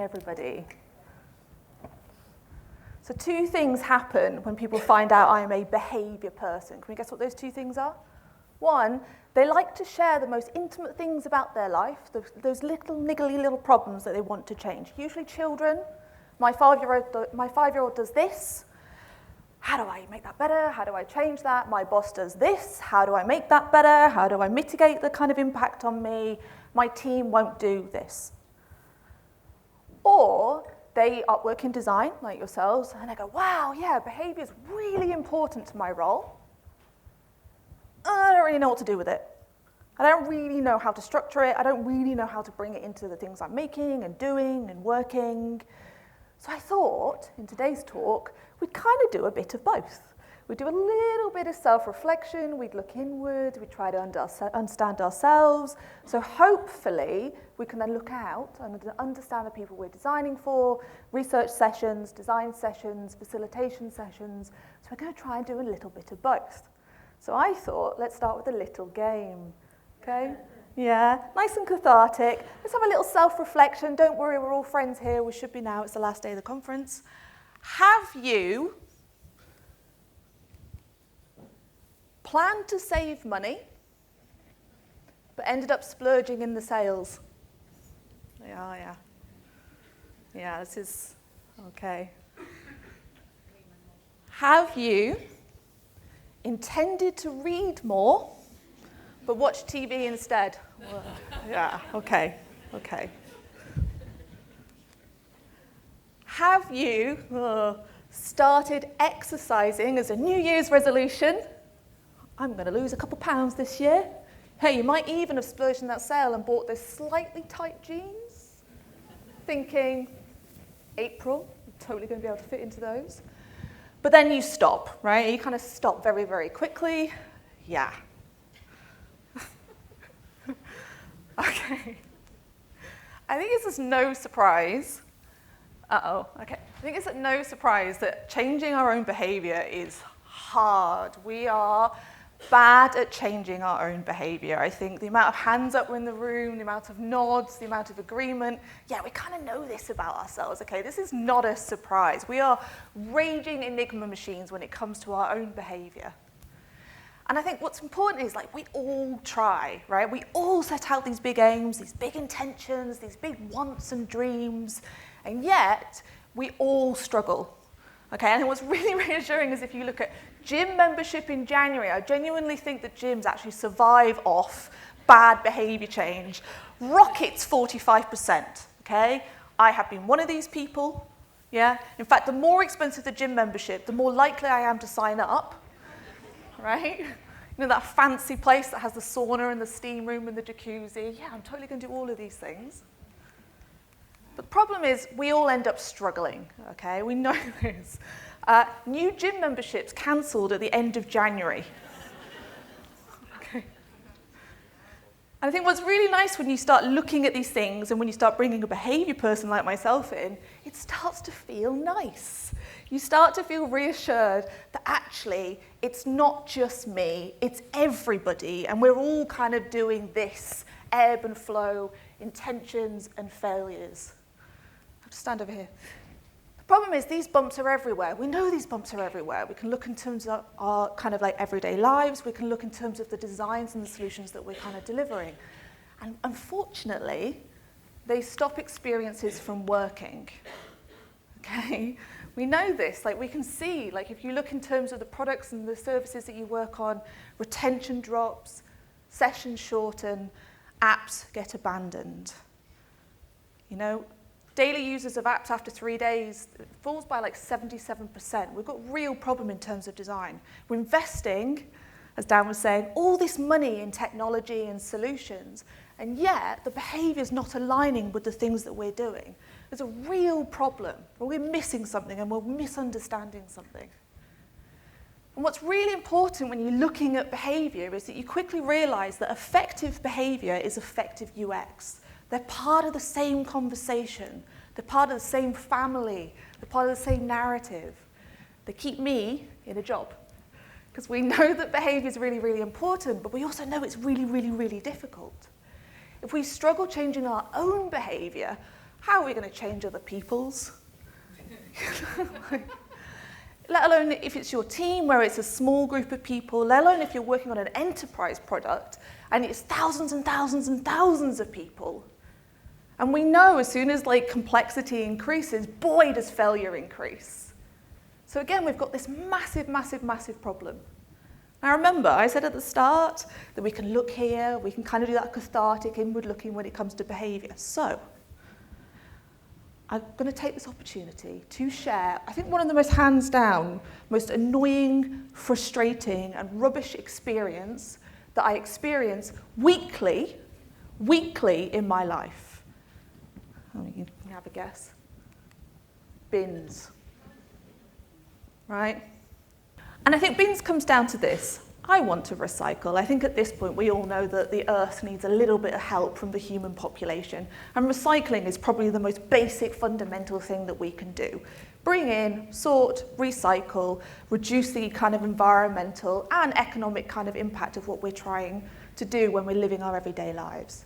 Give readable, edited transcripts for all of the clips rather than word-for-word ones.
everybody. So 2 things happen when people find out I am a behaviour person. Can we guess what those 2 things are? 1, they like to share the most intimate things about their life, those little niggly little problems that they want to change. Usually children. My 5-year-old does this. How do I make that better? How do I change that? My boss does this. How do I make that better? How do I mitigate the kind of impact on me? My team won't do this. Or they work in design, like yourselves, and they go, wow, yeah, behaviour is really important to my role. I don't really know what to do with it. I don't really know how to structure it. I don't really know how to bring it into the things I'm making and doing and working. So I thought, in today's talk, we'd kind of do a bit of both. We'd do a little bit of self-reflection, we'd look inward, we'd try to understand ourselves. So hopefully, we can then look out and understand the people we're designing for, research sessions, design sessions, facilitation sessions. So we're going to try and do a little bit of both. So I thought, let's start with a little game, okay? Yeah, nice and cathartic. Let's have a little self-reflection. Don't worry, we're all friends here. We should be now. It's the last day of the conference. Have you planned to save money, but ended up splurging in the sales? Yeah. Yeah, this is okay. Have you intended to read more, but watch TV instead? Yeah, okay. Have you started exercising as a New Year's resolution? I'm going to lose a couple pounds this year. Hey, you might even have splurged in that sale and bought those slightly tight jeans, thinking, April, I'm totally going to be able to fit into those. But then you stop, right? You kind of stop very, very quickly. Yeah. Okay. I think it's no surprise. Okay. I think it's no surprise that changing our own behaviour is hard. We are bad at changing our own behaviour. I think the amount of hands up in the room, the amount of nods, the amount of agreement, yeah, we kind of know this about ourselves, okay? This is not a surprise. We are raging enigma machines when it comes to our own behaviour. And I think what's important is, like, we all try, right? We all set out these big aims, these big intentions, these big wants and dreams, and yet we all struggle, okay? And what's really reassuring is if you look at gym membership in January, I genuinely think that gyms actually survive off bad behaviour change. Rockets 45%, okay? I have been one of these people, yeah? In fact, the more expensive the gym membership, the more likely I am to sign up, right? You know, that fancy place that has the sauna and the steam room and the jacuzzi. Yeah, I'm totally going to do all of these things. But the problem is we all end up struggling, okay? We know this. New gym memberships cancelled at the end of January. Okay. And I think what's really nice when you start looking at these things and when you start bringing a behaviour person like myself in, it starts to feel nice. You start to feel reassured that actually it's not just me, it's everybody, and we're all kind of doing this ebb and flow, intentions and failures. I'll just stand over here. The problem is these bumps are everywhere. We know these bumps are everywhere. We can look in terms of our kind of like everyday lives. We can look in terms of the designs and the solutions that we're kind of delivering. And unfortunately, they stop experiences from working. Okay? We know this, like we can see, like if you look in terms of the products and the services that you work on, retention drops, sessions shorten, apps get abandoned. You know, daily users of apps after 3 days falls by like 77%. We've got a real problem in terms of design. We're investing, as Dan was saying, all this money in technology and solutions, and yet the behaviour is not aligning with the things that we're doing. There's a real problem. We're missing something and we're misunderstanding something. And what's really important when you're looking at behaviour is that you quickly realise that effective behaviour is effective UX. They're part of the same conversation. They're part of the same family. They're part of the same narrative. They keep me in a job. Because we know that behaviour is really, really important, but we also know it's really, really, really difficult. If we struggle changing our own behaviour, how are we going to change other people's? Let alone if it's your team where it's a small group of people, let alone if you're working on an enterprise product and it's thousands and thousands and thousands of people. And we know as soon as complexity increases, boy, does failure increase. So again, we've got this massive, massive, massive problem. Now remember, I said at the start that we can look here, we can kind of do that cathartic inward looking when it comes to behaviour. So I'm going to take this opportunity to share, I think one of the most hands down, most annoying, frustrating and rubbish experience that I experience weekly in my life. You can have a guess. Bins. Right? And I think bins comes down to this. I want to recycle. I think at this point we all know that the earth needs a little bit of help from the human population. And recycling is probably the most basic, fundamental thing that we can do. Bring in, sort, recycle, reduce the kind of environmental and economic kind of impact of what we're trying to do when we're living our everyday lives.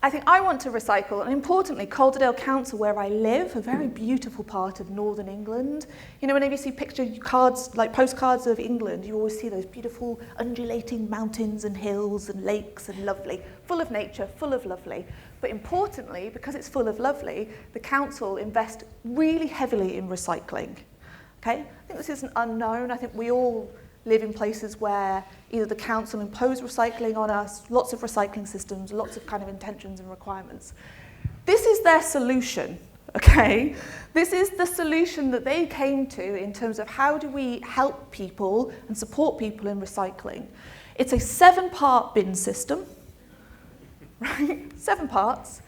I think I want to recycle, and importantly, Calderdale Council, where I live, a very beautiful part of northern England. You know, whenever you see picture cards, like postcards of England, you always see those beautiful undulating mountains and hills and lakes and lovely, full of nature, full of lovely. But importantly, because it's full of lovely, the council invest really heavily in recycling. Okay? I think this isn't unknown. I think we all live in places where either the council impose recycling on us, lots of recycling systems, lots of kind of intentions and requirements. This is their solution, okay? This is the solution that they came to in terms of how do we help people and support people in recycling. It's a 7-part bin system, right? 7 parts.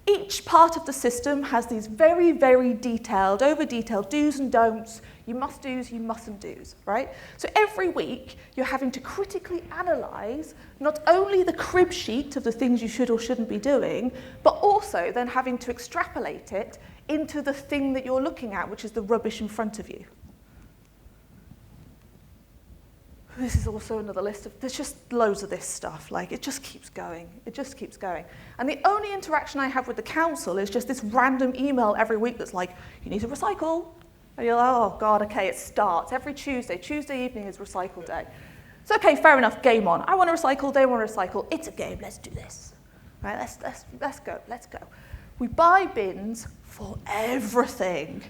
Each part of the system has these very, very detailed, over-detailed do's and don'ts, you must do's, you mustn't do's, right? So every week, you're having to critically analyse not only the crib sheet of the things you should or shouldn't be doing, but also then having to extrapolate it into the thing that you're looking at, which is the rubbish in front of you. This is also another list of, there's just loads of this stuff, it just keeps going, it just keeps going. And the only interaction I have with the council is just this random email every week that's like, you need to recycle. And you're like, oh God, okay, it starts every Tuesday. Tuesday evening is recycle day. So okay, fair enough, game on. I want to recycle, they want to recycle, it's a game, let's do this. Right, let's go. We buy bins for everything.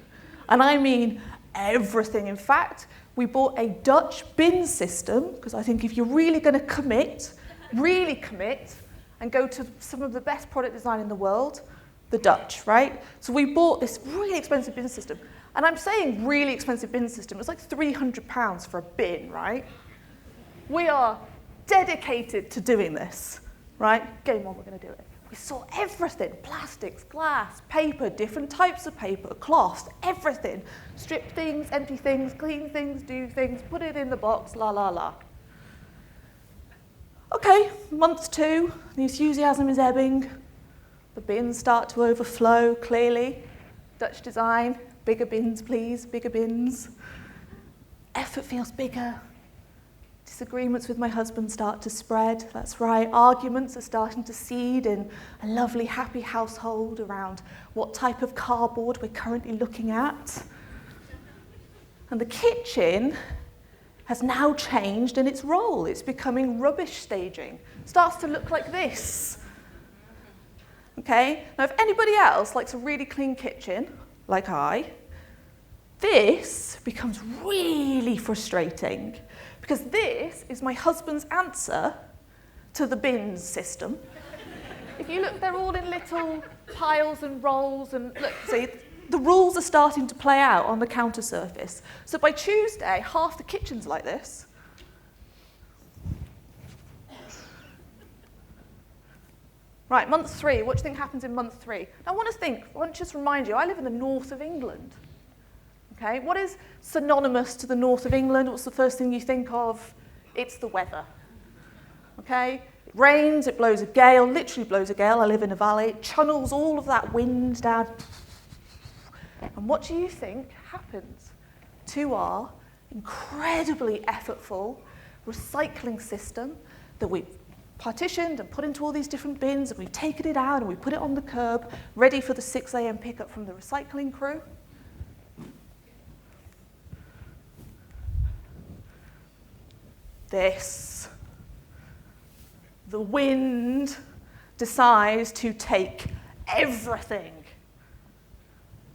And I mean everything. In fact, we bought a Dutch bin system, because I think if you're really going to really commit, and go to some of the best product design in the world, the Dutch, right? So we bought this really expensive bin system. And I'm saying really expensive bin system, it's like £300 for a bin, right? We are dedicated to doing this, right? Game on, we're going to do it. We saw everything, plastics, glass, paper, different types of paper, cloth, everything. Strip things, empty things, clean things, do things, put it in the box, la, la, la. Okay, month 2, the enthusiasm is ebbing. The bins start to overflow, clearly. Dutch design, bigger bins, please, bigger bins. Effort feels bigger. Disagreements with my husband start to spread. That's right, arguments are starting to seed in a lovely, happy household around what type of cardboard we're currently looking at. And the kitchen has now changed in its role. It's becoming rubbish staging. It starts to look like this. Okay? Now, if anybody else likes a really clean kitchen, like this becomes really frustrating because this is my husband's answer to the bins system. If you look, they're all in little piles and rolls, and look, see, the rules are starting to play out on the counter surface. So by Tuesday, half the kitchen's like this. Right, month 3, what do you think happens in month 3? Now, I want to just remind you, I live in the north of England. Okay, what is synonymous to the north of England? What's the first thing you think of? It's the weather. Okay, it rains, it blows a gale, literally blows a gale. I live in a valley, it channels all of that wind down. And what do you think happens to our incredibly effortful recycling system that we partitioned and put into all these different bins, and we've taken it out and we put it on the curb, ready for the 6 a.m. pickup from the recycling crew. The wind decides to take everything.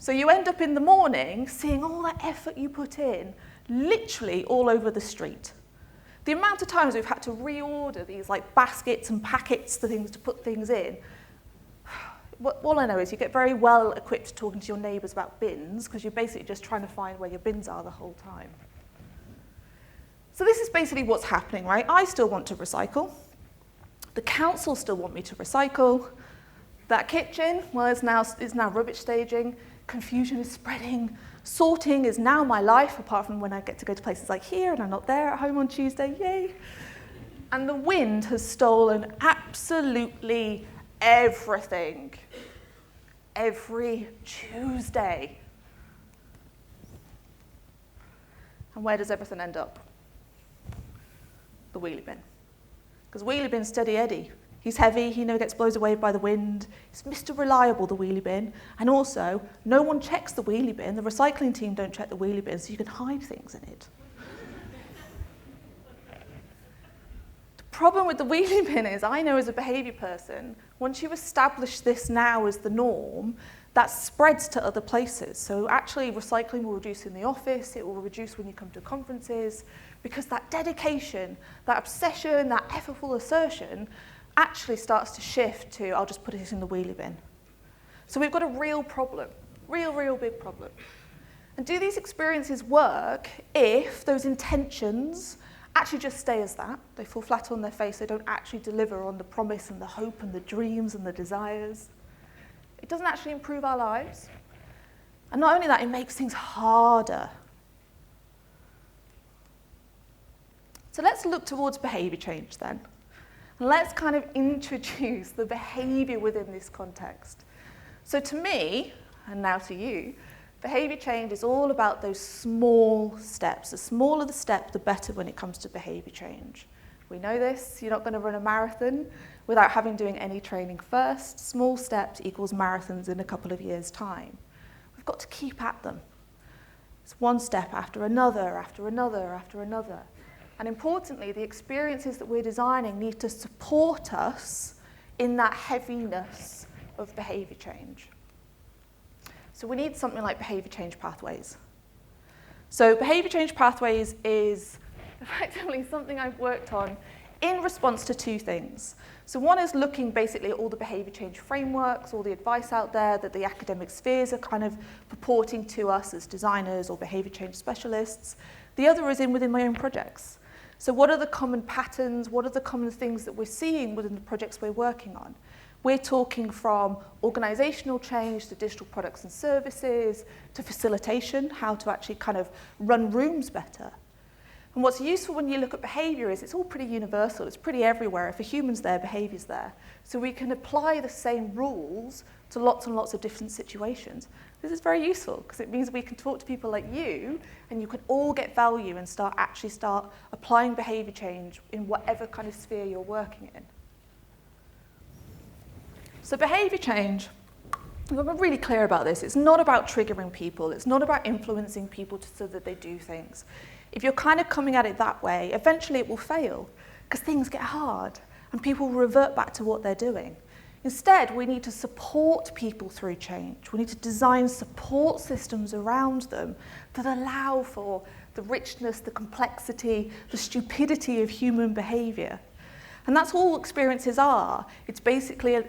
So you end up in the morning seeing all that effort you put in, literally all over the street. The amount of times we've had to reorder these like baskets and packets to things to put things in. All I know is you get very well equipped talking to your neighbours about bins because you're basically just trying to find where your bins are the whole time. So this is basically what's happening, right? I still want to recycle. The council still want me to recycle. That kitchen, well, is now rubbish staging. Confusion is spreading. Sorting is now my life, apart from when I get to go to places like here and I'm not there at home on Tuesday, yay. And the wind has stolen absolutely everything. Every Tuesday. And where does everything end up? The wheelie bin. Because wheelie bin's steady Eddie. He's heavy, he never gets blown away by the wind. He's Mr. Reliable, the wheelie bin. And also, no one checks the wheelie bin. The recycling team don't check the wheelie bin, so you can hide things in it. The problem with the wheelie bin is, I know as a behaviour person, once you establish this now as the norm, that spreads to other places. So actually, recycling will reduce in the office, it will reduce when you come to conferences, because that dedication, that obsession, that effortful assertion actually starts to shift to, I'll just put it in the wheelie bin. So we've got a real problem, real big problem. And do these experiences work if those intentions actually just stay as that? They fall flat on their face, they don't actually deliver on the promise and the hope and the dreams and the desires. It doesn't actually improve our lives. And not only that, it makes things harder. So let's look towards behaviour change then. And let's kind of introduce the behaviour within this context. So to me, and now to you, behaviour change is all about those small steps. The smaller the step, the better when it comes to behaviour change. We know this, you're not going to run a marathon without having doing any training first. Small steps equals marathons in a couple of years' time. We've got to keep at them. It's one step after another, after another, after another. And importantly, the experiences that we're designing need to support us in that heaviness of behaviour change. So we need something like behaviour change pathways. So behaviour change pathways is effectively something I've worked on in response to two things. So one is looking basically at all the behaviour change frameworks, all the advice out there that the academic spheres are kind of purporting to us as designers or behaviour change specialists. The other is within my own projects. So what are the common patterns? What are the common things that we're seeing within the projects we're working on? We're talking from organisational change to digital products and services to facilitation, how to actually kind of run rooms better. And what's useful when you look at behaviour is it's all pretty universal. It's pretty everywhere. If a human's there, behaviour's there. So we can apply the same rules to lots and lots of different situations. This is very useful because it means we can talk to people like you and you can all get value and start applying behaviour change in whatever kind of sphere you're working in. So behaviour change, I'm really clear about this. It's not about triggering people. It's not about influencing people so that they do things. If you're kind of coming at it that way, eventually it will fail because things get hard and people will revert back to what they're doing. Instead, we need to support people through change. We need to design support systems around them that allow for the richness, the complexity, the stupidity of human behaviour. And that's all experiences are. It's basically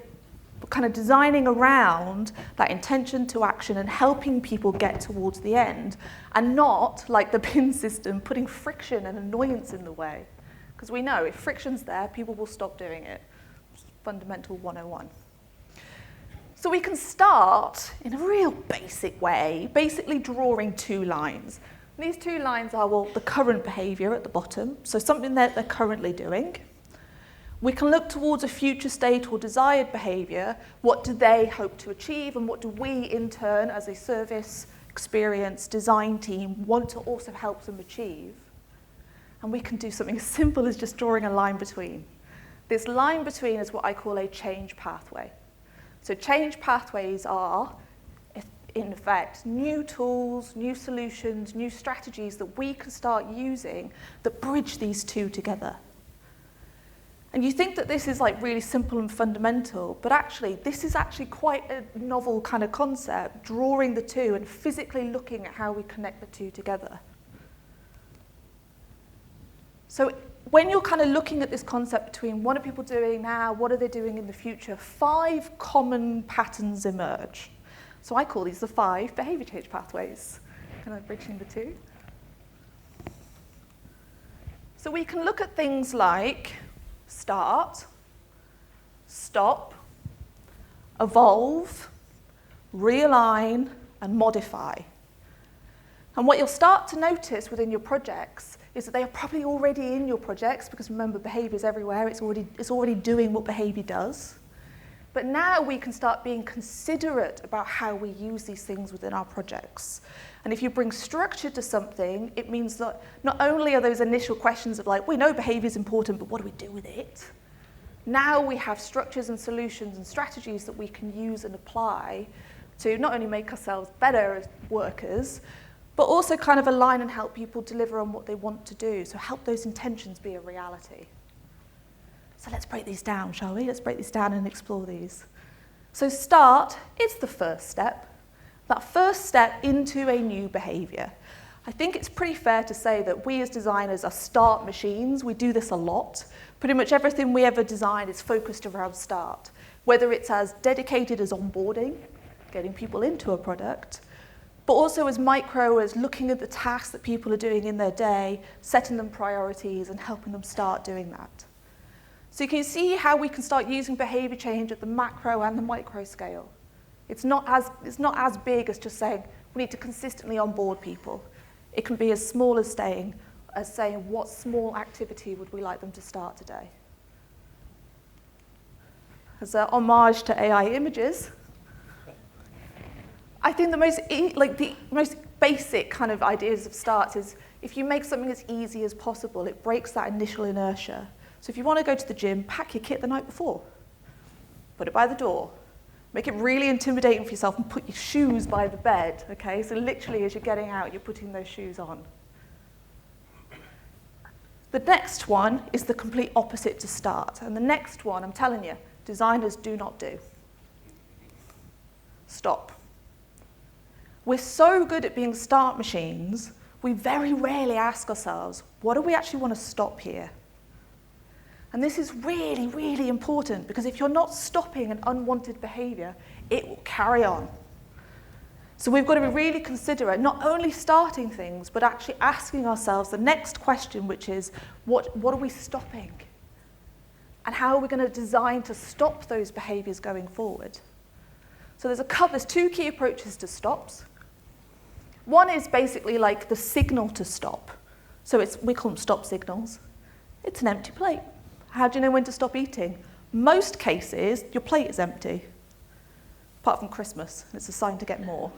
kind of designing around that intention to action and helping people get towards the end, and not, like the bin system, putting friction and annoyance in the way. Because we know if friction's there, people will stop doing it. Fundamental 101. So we can start in a real basic way, basically drawing two lines. And these two lines are, well, the current behaviour at the bottom, so something that they're currently doing. We can look towards a future state or desired behaviour. What do they hope to achieve, and what do we, in turn, as a service, experience, design team, want to also help them achieve? And we can do something as simple as just drawing a line between. This line between is what I call a change pathway. So change pathways are, in effect, new tools, new solutions, new strategies that we can start using that bridge these two together. And you think that this is like really simple and fundamental, but actually this is actually quite a novel kind of concept, drawing the two and physically looking at how we connect the two together. So when you're kind of looking at this concept between what are people doing now, what are they doing in the future, 5 common patterns emerge. So I call these the 5 behaviour change pathways, kind of bridging the two. So we can look at things like start, stop, evolve, realign, and modify. And what you'll start to notice within your projects is that they are probably already in your projects, because remember, behaviour is everywhere. It's already doing what behaviour does. But now we can start being considerate about how we use these things within our projects. And if you bring structure to something, it means that not only are those initial questions of like, we know behaviour is important, but what do we do with it? Now we have structures and solutions and strategies that we can use and apply to not only make ourselves better as workers, but also kind of align and help people deliver on what they want to do. So help those intentions be a reality. So let's break these down, shall we? Let's break these down and explore these. So start is the first step. That first step into a new behaviour. I think it's pretty fair to say that we as designers are start machines. We do this a lot. Pretty much everything we ever design is focused around start, whether it's as dedicated as onboarding, getting people into a product, but also as micro as looking at the tasks that people are doing in their day, setting them priorities and helping them start doing that. So you can see how we can start using behaviour change at the macro and the micro scale. It's not as big as just saying we need to consistently onboard people. It can be as small as saying what small activity would we like them to start today. As an homage to AI images, I think the most basic kind of ideas of starts is if you make something as easy as possible, it breaks that initial inertia. So if you want to go to the gym, pack your kit the night before. Put it by the door. Make it really intimidating for yourself and put your shoes by the bed, okay? So literally as you're getting out, you're putting those shoes on. The next one is the complete opposite to start. And the next one, I'm telling you, designers do not do. Stop. We're so good at being start machines, we very rarely ask ourselves, what do we actually want to stop here? And this is really, really important, because if you're not stopping an unwanted behaviour, it will carry on. So we've got to be really considerate, not only starting things, but actually asking ourselves the next question, which is, what are we stopping? And how are we going to design to stop those behaviours going forward? So there's 2 key approaches to stops. One is basically like the signal to stop. So we call them stop signals. It's an empty plate. How do you know when to stop eating? Most cases, your plate is empty, apart from Christmas. It's a sign to get more.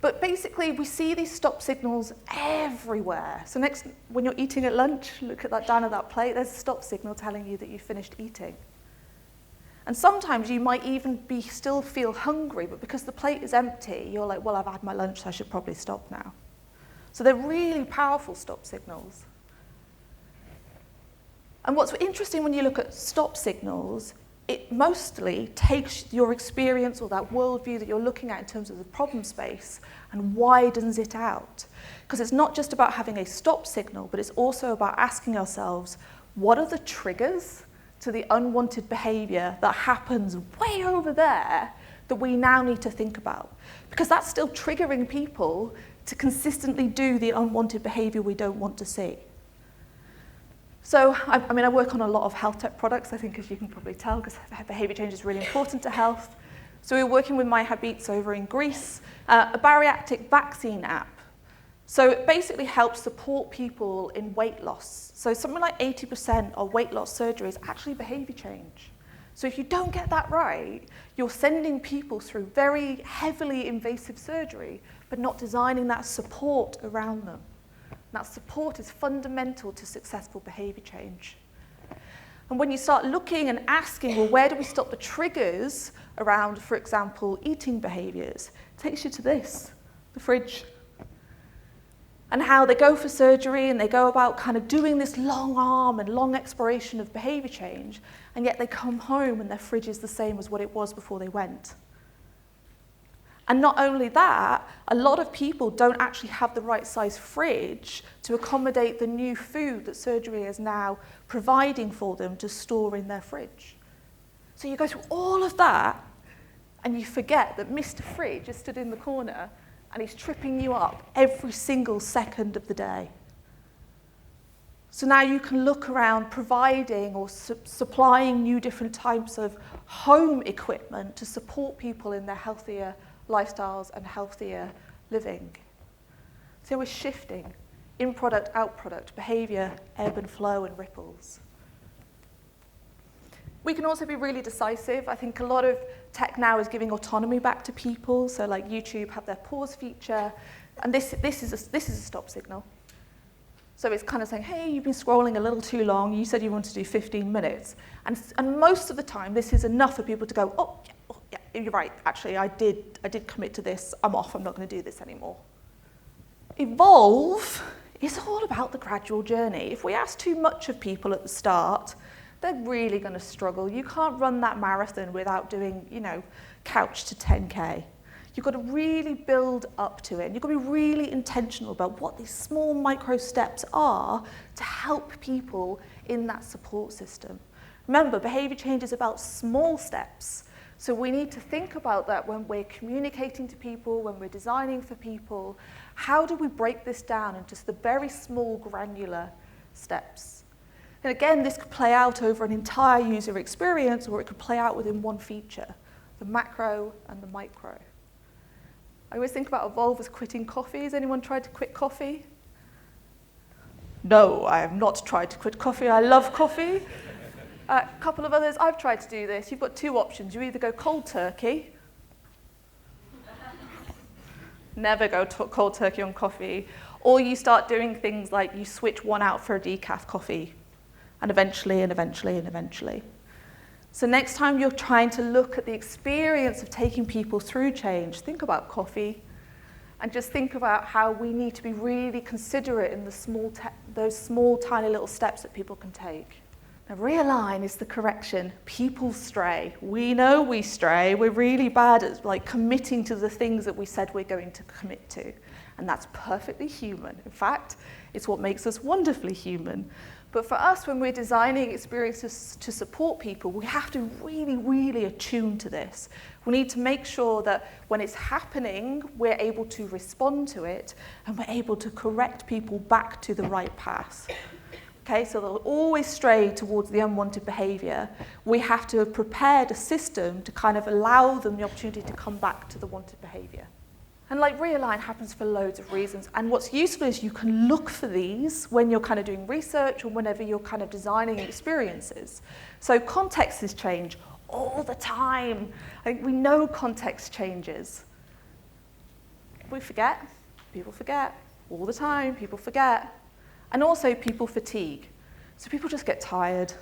But basically, we see these stop signals everywhere. So when you're eating at lunch, look at that down at that plate, there's a stop signal telling you that you've finished eating. And sometimes you might even still feel hungry, but because the plate is empty, you're like, well, I've had my lunch, so I should probably stop now. So they're really powerful stop signals. And what's interesting when you look at stop signals, it mostly takes your experience or that worldview that you're looking at in terms of the problem space and widens it out. Because it's not just about having a stop signal, but it's also about asking ourselves, what are the triggers to the unwanted behaviour that happens way over there that we now need to think about? Because that's still triggering people to consistently do the unwanted behaviour we don't want to see. So, I work on a lot of health tech products, I think, as you can probably tell, because behaviour change is really important to health. So we're working with My Habits over in Greece, a bariatric vaccine app. So it basically helps support people in weight loss. So something like 80% of weight loss surgery is actually behaviour change. So if you don't get that right, you're sending people through very heavily invasive surgery, but not designing that support around them. That support is fundamental to successful behaviour change. And when you start looking and asking, well, where do we stop the triggers around, for example, eating behaviours, it takes you to this, the fridge. And how they go for surgery and they go about kind of doing this long arm and long exploration of behaviour change, and yet they come home and their fridge is the same as what it was before they went. And not only that, a lot of people don't actually have the right size fridge to accommodate the new food that surgery is now providing for them to store in their fridge. So you go through all of that and you forget that Mr. Fridge is stood in the corner and he's tripping you up every single second of the day. So now you can look around providing or supplying new different types of home equipment to support people in their healthier lifestyles and healthier living. So we're shifting in product, out product, behaviour, ebb and flow and ripples. We can also be really decisive. I think a lot of tech now is giving autonomy back to people. So like YouTube have their pause feature, and this is a stop signal. So it's kind of saying, hey, you've been scrolling a little too long. You said you wanted to do 15 minutes. And most of the time, this is enough for people to go, oh, yeah, you're right. Actually, I did commit to this. I'm off. I'm not going to do this anymore. Evolve is all about the gradual journey. If we ask too much of people at the start, they're really going to struggle. You can't run that marathon without doing, couch to 10K. You've got to really build up to it. You've got to be really intentional about what these small micro steps are to help people in that support system. Remember, behaviour change is about small steps. So we need to think about that when we're communicating to people, when we're designing for people. How do we break this down into the very small granular steps? And again, this could play out over an entire user experience, or it could play out within one feature, the macro and the micro. I always think about Evolve as quitting coffee. Has anyone tried to quit coffee? No, I have not tried to quit coffee. I love coffee. A couple of others, I've tried to do this. You've got two options. You either go cold turkey. Never go cold turkey on coffee. Or you start doing things like you switch one out for a decaf coffee. And eventually, and eventually, and eventually. So next time you're trying to look at the experience of taking people through change, think about coffee, and just think about how we need to be really considerate in those small, tiny little steps that people can take. Now, realign is the correction. People stray. We know we stray. We're really bad at committing to the things that we said we're going to commit to. And that's perfectly human. In fact, it's what makes us wonderfully human. But for us, when we're designing experiences to support people, we have to really, really attune to this. We need to make sure that when it's happening, we're able to respond to it and we're able to correct people back to the right path. Okay, so they'll always stray towards the unwanted behaviour. We have to have prepared a system to kind of allow them the opportunity to come back to the wanted behaviour. And Realign happens for loads of reasons. And what's useful is you can look for these when you're kind of doing research or whenever you're kind of designing experiences. So contexts change all the time. We know context changes. We forget. People forget. All the time, people forget. And also people fatigue. So people just get tired.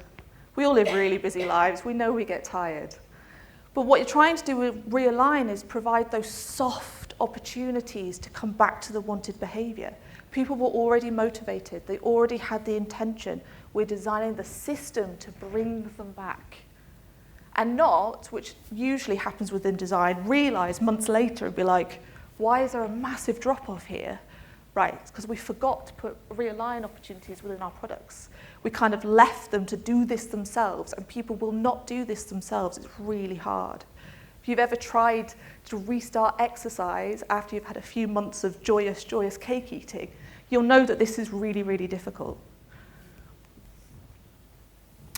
We all live really busy lives. We know we get tired. But what you're trying to do with Realign is provide those soft opportunities to come back to the wanted behaviour. People were already motivated. They already had the intention. We're designing the system to bring them back. And not, which usually happens within design, realise months later and be like, why is there a massive drop-off here? Right, it's because we forgot to put Realign opportunities within our products. We kind of left them to do this themselves, and people will not do this themselves. It's really hard. If you've ever tried to restart exercise after you've had a few months of joyous cake eating, you'll know that this is really, really difficult.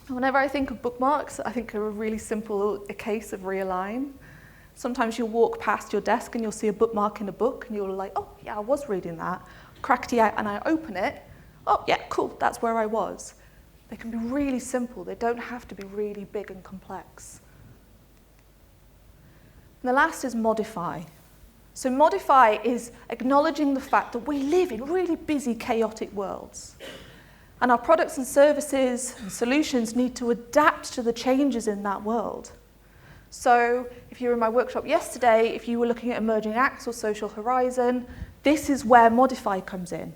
Whenever I think of bookmarks, I think of a really simple case of Realign. Sometimes you'll walk past your desk and you'll see a bookmark in a book and you're like, oh, yeah, I was reading that. Crackety out, and I open it. Oh, yeah, cool, that's where I was. They can be really simple. They don't have to be really big and complex. And the last is modify. So modify is acknowledging the fact that we live in really busy, chaotic worlds. And our products and services and solutions need to adapt to the changes in that world. So if you were in my workshop yesterday, if you were looking at emerging acts or social horizon, this is where Modify comes in.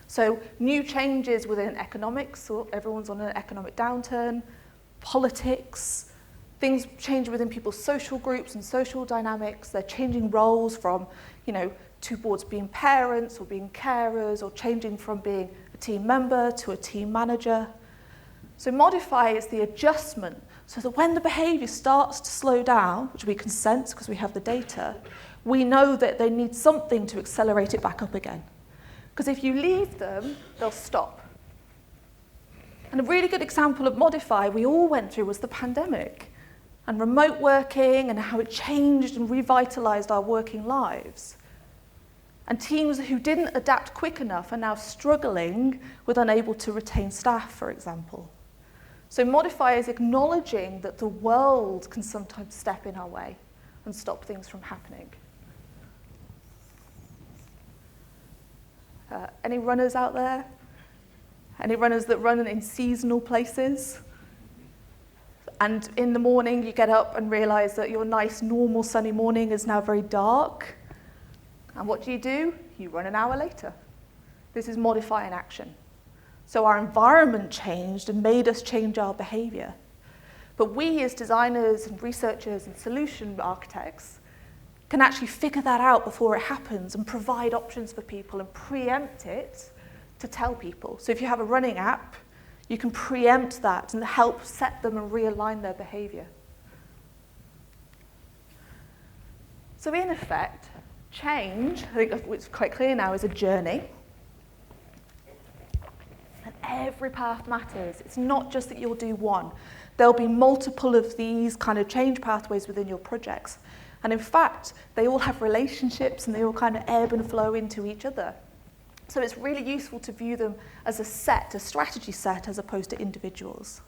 So new changes within economics, so everyone's on an economic downturn, politics, things change within people's social groups and social dynamics. They're changing roles from, towards being parents or being carers, or changing from being a team member to a team manager. So Modify is the adjustment so that when the behaviour starts to slow down, which we can sense because we have the data, we know that they need something to accelerate it back up again. Because if you leave them, they'll stop. And a really good example of Modify we all went through was the pandemic and remote working and how it changed and revitalised our working lives. And teams who didn't adapt quick enough are now struggling with unable to retain staff, for example. So Modify is acknowledging that the world can sometimes step in our way and stop things from happening. Any runners out there? Any runners that run in seasonal places? And in the morning you get up and realise that your nice, normal, sunny morning is now very dark. And what do? You run an hour later. This is Modify in action. So our environment changed and made us change our behaviour. But we as designers and researchers and solution architects can actually figure that out before it happens and provide options for people and preempt it to tell people. So if you have a running app, you can preempt that and help set them and realign their behaviour. So in effect, change, I think it's quite clear now, is a journey. And every path matters. It's not just that you'll do one. There'll be multiple of these kind of change pathways within your projects. And in fact, they all have relationships and they all kind of ebb and flow into each other. So it's really useful to view them as a strategy set, as opposed to individuals.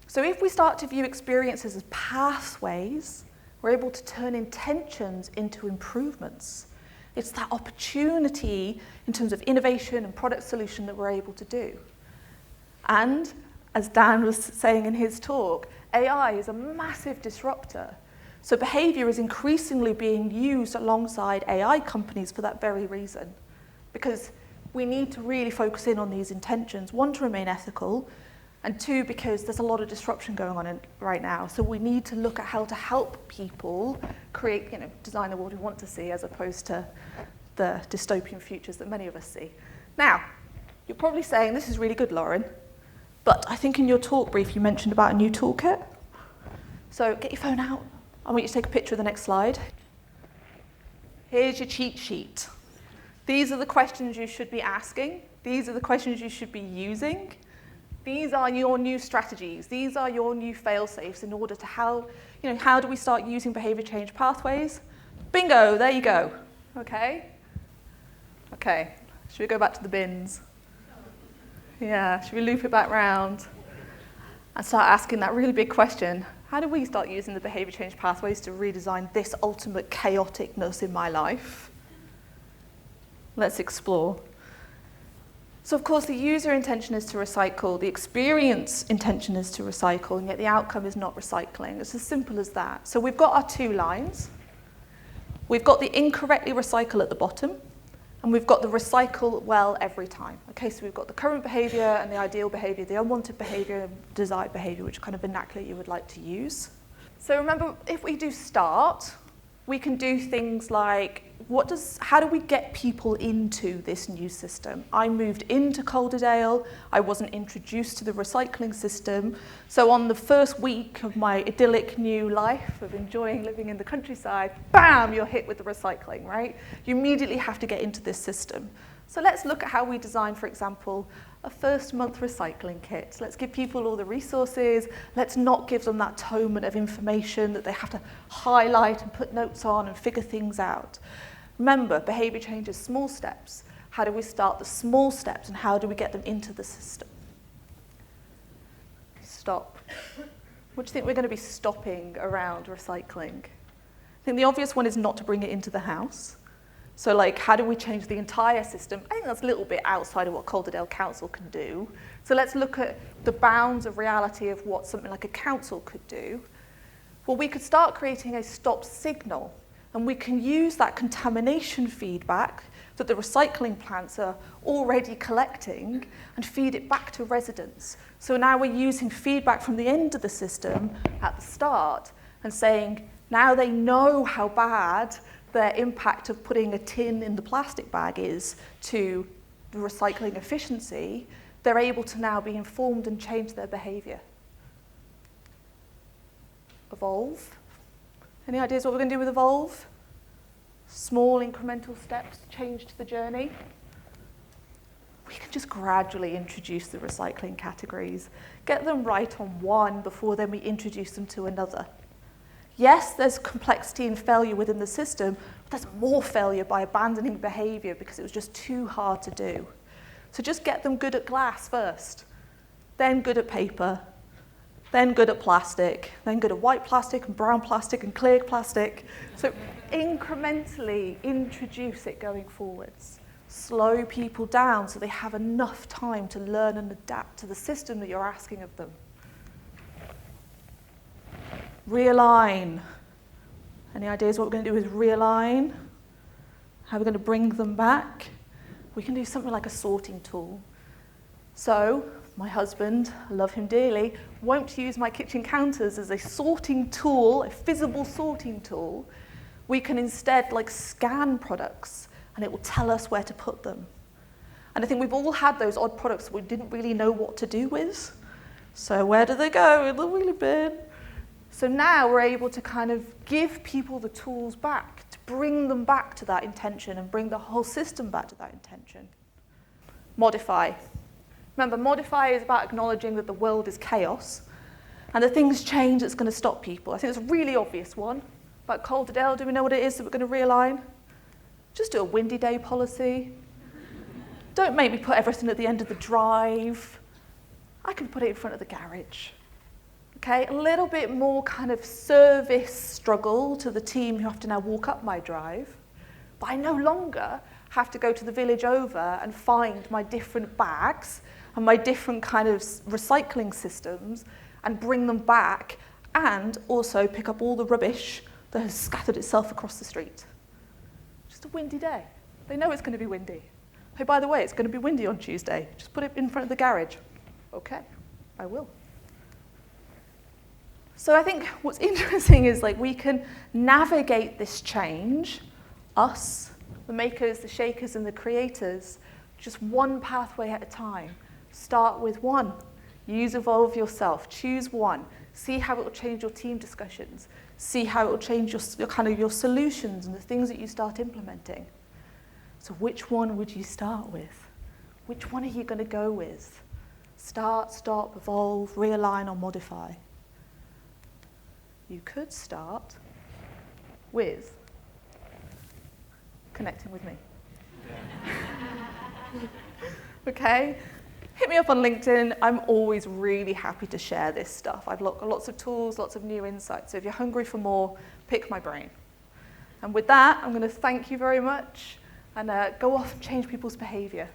So if we start to view experiences as pathways, we're able to turn intentions into improvements. It's that opportunity in terms of innovation and product solution that we're able to do. And as Dan was saying in his talk, AI is a massive disruptor. So behaviour is increasingly being used alongside AI companies for that very reason. Because we need to really focus in on these intentions. One, to remain ethical, and two, because there's a lot of disruption going on right now. So we need to look at how to help people create, design the world we want to see, as opposed to the dystopian futures that many of us see. Now, you're probably saying, this is really good, Lauren, but I think in your talk brief you mentioned about a new toolkit. So get your phone out. I want you to take a picture of the next slide. Here's your cheat sheet. These are the questions you should be asking. These are the questions you should be using. These are your new strategies. These are your new fail-safes in order to how do we start using behaviour change pathways? Bingo, there you go. Okay, should we go back to the bins? Yeah, should we loop it back round and start asking that really big question? How do we start using the behaviour change pathways to redesign this ultimate chaoticness in my life? Let's explore. So of course the user intention is to recycle, the experience intention is to recycle, and yet the outcome is not recycling. It's as simple as that. So we've got our two lines. We've got the incorrectly recycle at the bottom, and we've got the recycle well every time. Okay, so we've got the current behaviour and the ideal behaviour, the unwanted behaviour and desired behaviour, which kind of vernacular you would like to use. So remember, if we do start, we can do things like, how do we get people into this new system? I moved into Calderdale, I wasn't introduced to the recycling system, so on the first week of my idyllic new life of enjoying living in the countryside, bam, you're hit with the recycling, right? You immediately have to get into this system. So let's look at how we design, for example, a first month recycling kit. Let's give people all the resources. Let's not give them that tome of information that they have to highlight and put notes on and figure things out. Remember, behaviour change is small steps. How do we start the small steps and how do we get them into the system? Stop. What do you think we're going to be stopping around recycling? I think the obvious one is not to bring it into the house. So like, how do we change the entire system? I think that's a little bit outside of what Calderdale Council can do. So let's look at the bounds of reality of what something like a council could do. Well, we could start creating a stop signal, and we can use that contamination feedback that the recycling plants are already collecting and feed it back to residents. So now we're using feedback from the end of the system at the start and saying, now they know how bad their impact of putting a tin in the plastic bag is to the recycling efficiency. They're able to now be informed and change their behaviour. Evolve. Any ideas what we're going to do with Evolve? Small incremental steps, change to the journey. We can just gradually introduce the recycling categories, get them right on one before then we introduce them to another. Yes, there's complexity and failure within the system, but there's more failure by abandoning behaviour because it was just too hard to do. So just get them good at glass first, then good at paper, then good at plastic, then good at white plastic and brown plastic and clear plastic. So incrementally introduce it going forwards. Slow people down so they have enough time to learn and adapt to the system that you're asking of them. Realign. Any ideas what we're going to do with realign? How we're going to bring them back? We can do something like a sorting tool. So, my husband, I love him dearly, won't use my kitchen counters as a sorting tool, a visible sorting tool. We can instead like scan products and it will tell us where to put them. And I think we've all had those odd products that we didn't really know what to do with. So where do they go? In the wheelie bin. So now we're able to kind of give people the tools back, to bring them back to that intention and bring the whole system back to that intention. Modify. Remember, modify is about acknowledging that the world is chaos and that things change that's going to stop people. I think it's a really obvious one. About Calderdale, do we know what it is that we're going to realign? Just do a windy day policy. Don't make me put everything at the end of the drive. I can put it in front of the garage. Okay, a little bit more kind of service struggle to the team who have to now walk up my drive. But I no longer have to go to the village over and find my different bags and my different kind of recycling systems and bring them back and also pick up all the rubbish that has scattered itself across the street. Just a windy day. They know it's going to be windy. Hey, by the way, it's going to be windy on Tuesday. Just put it in front of the garage. Okay, I will. So I think what's interesting is like we can navigate this change, us, the makers, the shakers, and the creators, just one pathway at a time. Start with one. Use Evolve yourself. Choose one. See how it will change your team discussions. See how it will change your solutions and the things that you start implementing. So which one would you start with? Which one are you going to go with? Start, stop, evolve, realign, or modify. You could start with connecting with me. Okay? Hit me up on LinkedIn. I'm always really happy to share this stuff. I've got lots of tools, lots of new insights. So if you're hungry for more, pick my brain. And with that, I'm going to thank you very much and go off and change people's behaviour.